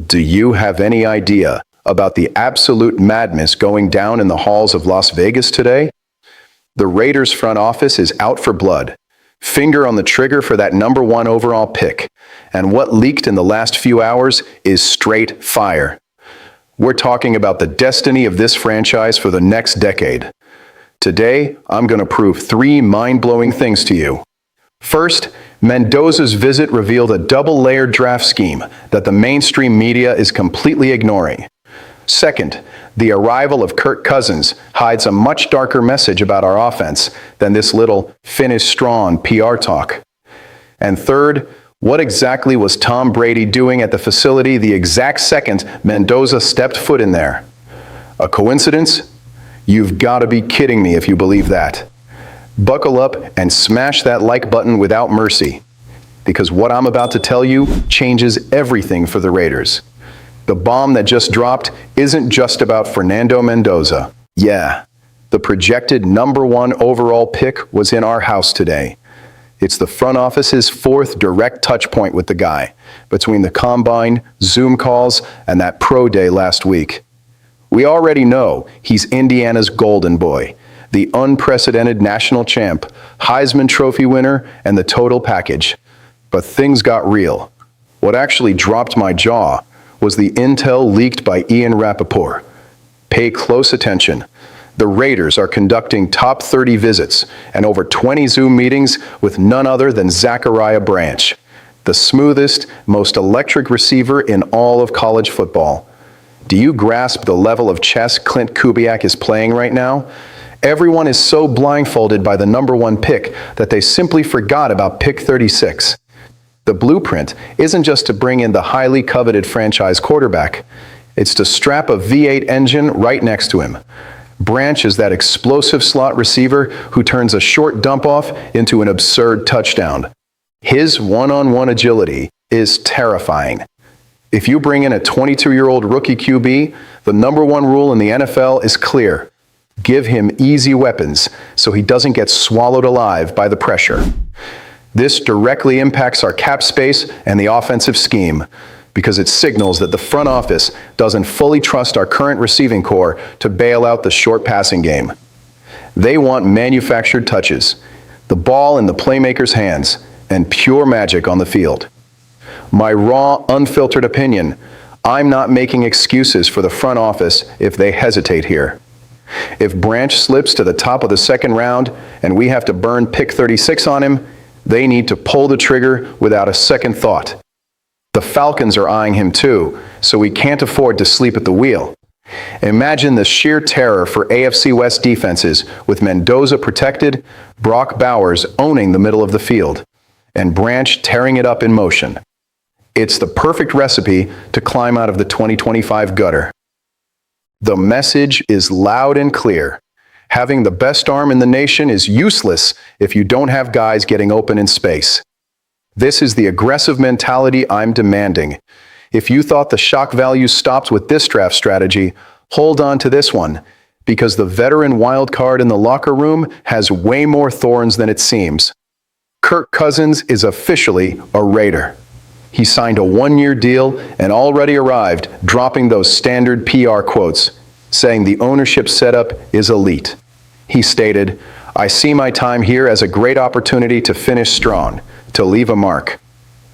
Do you have any idea about the absolute madness going down in the halls of Las Vegas today? The Raiders front office is out for blood, finger on the trigger for that number one overall pick, and what leaked in the last few hours is straight fire. We're talking about the destiny of this franchise for the next decade. Today, I'm going to prove three mind-blowing things to you. First, Mendoza's visit revealed a double-layered draft scheme that the mainstream media is completely ignoring. Second, the arrival of Kirk Cousins hides a much darker message about our offense than this little finish strong PR talk. And third, what exactly was Tom Brady doing at the facility the exact second Mendoza stepped foot in there? A coincidence? You've got to be kidding me if you believe that. Buckle up and smash that like button without mercy, because what I'm about to tell you changes everything for the Raiders. The bomb that just dropped isn't just about Fernando Mendoza. Yeah, the projected number one overall pick was in our house today. It's the front office's fourth direct touch point with the guy, between the combine, Zoom calls, and that pro day last week. We already know he's Indiana's golden boy, the unprecedented national champ, Heisman Trophy winner, and the total package. But things got real. What actually dropped my jaw was the intel leaked by Ian Rappaport. Pay close attention. The Raiders are conducting top 30 visits and over 20 Zoom meetings with none other than Zachariah Branch, the smoothest, most electric receiver in all of college football. Do you grasp the level of chess Clint Kubiak is playing right now? Everyone is so blindfolded by the number one pick that they simply forgot about pick 36. The blueprint isn't just to bring in the highly coveted franchise quarterback. It's to strap a V8 engine right next to him. Branch is that explosive slot receiver who turns a short dump-off into an absurd touchdown. His one-on-one agility is terrifying. If you bring in a 22-year-old rookie QB, the number one rule in the NFL is clear. Give him easy weapons so he doesn't get swallowed alive by the pressure. This directly impacts our cap space and the offensive scheme because it signals that the front office doesn't fully trust our current receiving core to bail out the short passing game. They want manufactured touches, the ball in the playmaker's hands, and pure magic on the field. My raw, unfiltered opinion, I'm not making excuses for the front office if they hesitate here. If Branch slips to the top of the second round and we have to burn pick 36 on him, they need to pull the trigger without a second thought. The Falcons are eyeing him too, so we can't afford to sleep at the wheel. Imagine the sheer terror for AFC West defenses with Mendoza protected, Brock Bowers owning the middle of the field, and Branch tearing it up in motion. It's the perfect recipe to climb out of the 2025 gutter. The message is loud and clear. Having the best arm in the nation is useless if you don't have guys getting open in space. This is the aggressive mentality I'm demanding. If you thought the shock value stopped with this draft strategy, hold on to this one, because the veteran wild card in the locker room has way more thorns than it seems. Kirk Cousins is officially a Raider. He signed a one-year deal and already arrived dropping those standard PR quotes, saying the ownership setup is elite. He stated, "I see my time here as a great opportunity to finish strong, to leave a mark."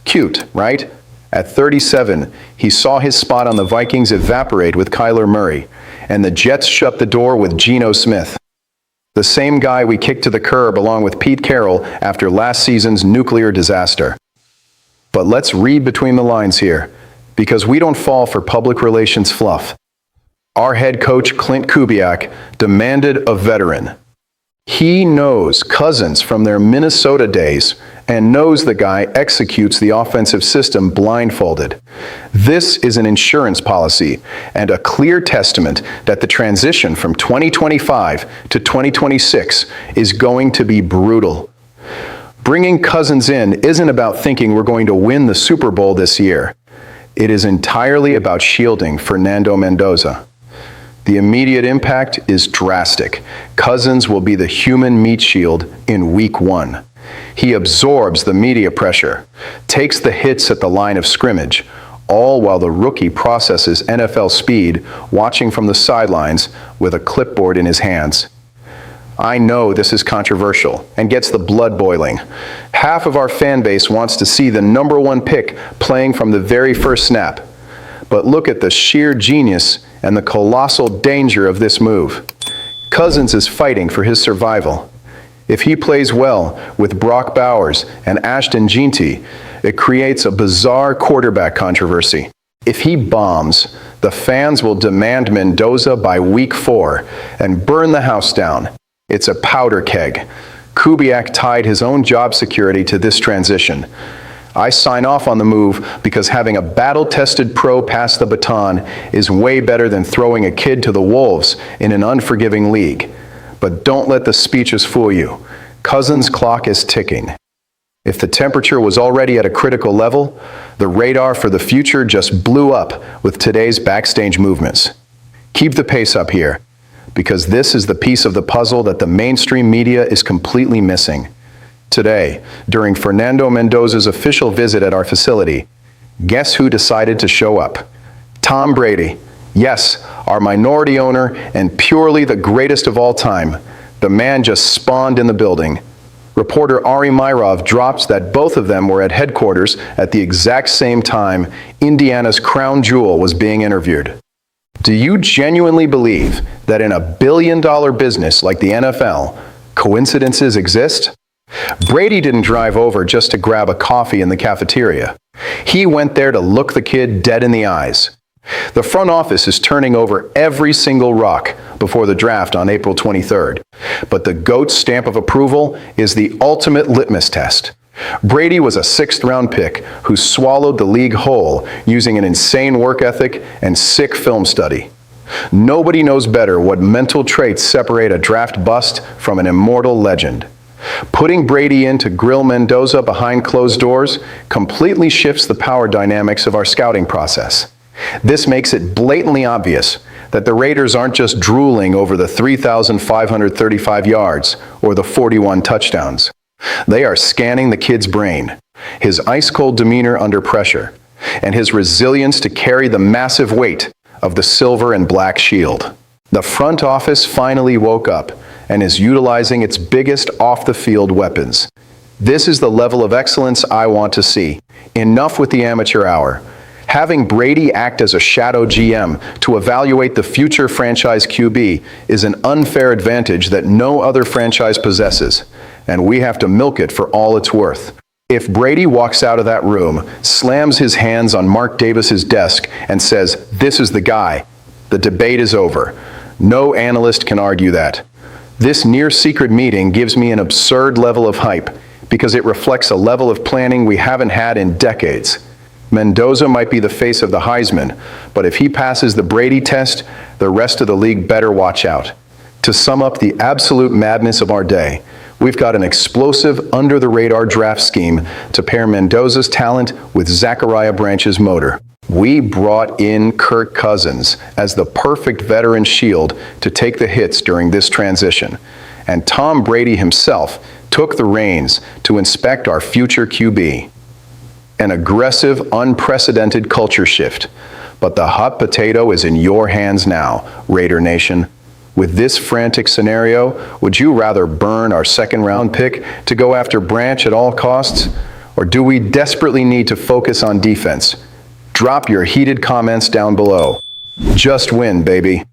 Cute, right? At 37, he saw his spot on the Vikings evaporate with Kyler Murray, and the Jets shut the door with Geno Smith. The same guy we kicked to the curb along with Pete Carroll after last season's nuclear disaster. But let's read between the lines here, because we don't fall for public relations fluff. Our head coach, Clint Kubiak, demanded a veteran. He knows Cousins from their Minnesota days and knows the guy executes the offensive system blindfolded. This is an insurance policy and a clear testament that the transition from 2025 to 2026 is going to be brutal. Bringing Cousins in isn't about thinking we're going to win the Super Bowl this year. It is entirely about shielding Fernando Mendoza. The immediate impact is drastic. Cousins will be the human meat shield in week 1. He absorbs the media pressure, takes the hits at the line of scrimmage, all while the rookie processes NFL speed, watching from the sidelines with a clipboard in his hands. I know this is controversial and gets the blood boiling. Half of our fan base wants to see the number one pick playing from the very first snap. But look at the sheer genius and the colossal danger of this move. Cousins is fighting for his survival. If he plays well with Brock Bowers and Ashton Jeanty, it creates a bizarre quarterback controversy. If he bombs, the fans will demand Mendoza by week 4 and burn the house down. It's a powder keg. Kubiak tied his own job security to this transition. I sign off on the move because having a battle-tested pro pass the baton is way better than throwing a kid to the wolves in an unforgiving league. But don't let the speeches fool you. Cousins' clock is ticking. If the temperature was already at a critical level, the radar for the future just blew up with today's backstage movements. Keep the pace up here, because this is the piece of the puzzle that the mainstream media is completely missing. Today, during Fernando Mendoza's official visit at our facility, guess who decided to show up? Tom Brady. Yes, our minority owner and purely the greatest of all time. The man just spawned in the building. Reporter Ari Myrov drops that both of them were at headquarters at the exact same time Indiana's crown jewel was being interviewed. Do you genuinely believe that in a billion-dollar business like the NFL, coincidences exist? Brady didn't drive over just to grab a coffee in the cafeteria. He went there to look the kid dead in the eyes. The front office is turning over every single rock before the draft on April 23rd. But the GOAT's stamp of approval is the ultimate litmus test. Brady was a 6th-round pick who swallowed the league whole using an insane work ethic and sick film study. Nobody knows better what mental traits separate a draft bust from an immortal legend. Putting Brady in to grill Mendoza behind closed doors completely shifts the power dynamics of our scouting process. This makes it blatantly obvious that the Raiders aren't just drooling over the 3,535 yards or the 41 touchdowns. They are scanning the kid's brain, his ice-cold demeanor under pressure, and his resilience to carry the massive weight of the silver and black shield. The front office finally woke up and is utilizing its biggest off-the-field weapons. This is the level of excellence I want to see. Enough with the amateur hour. Having Brady act as a shadow GM to evaluate the future franchise QB is an unfair advantage that no other franchise possesses, and we have to milk it for all it's worth. If Brady walks out of that room, slams his hands on Mark Davis's desk, and says, "This is the guy," the debate is over. No analyst can argue that. This near-secret meeting gives me an absurd level of hype because it reflects a level of planning we haven't had in decades. Mendoza might be the face of the Heisman, but if he passes the Brady test, the rest of the league better watch out. To sum up the absolute madness of our day, we've got an explosive, under-the-radar draft scheme to pair Mendoza's talent with Zachariah Branch's motor. We brought in Kirk Cousins as the perfect veteran shield to take the hits during this transition, and Tom Brady himself took the reins to inspect our future QB. An aggressive, unprecedented culture shift. But the hot potato is in your hands now, Raider Nation. With this frantic scenario, would you rather burn our 2nd-round pick to go after Branch at all costs? Or do we desperately need to focus on defense? Drop your heated comments down below. Just win, baby.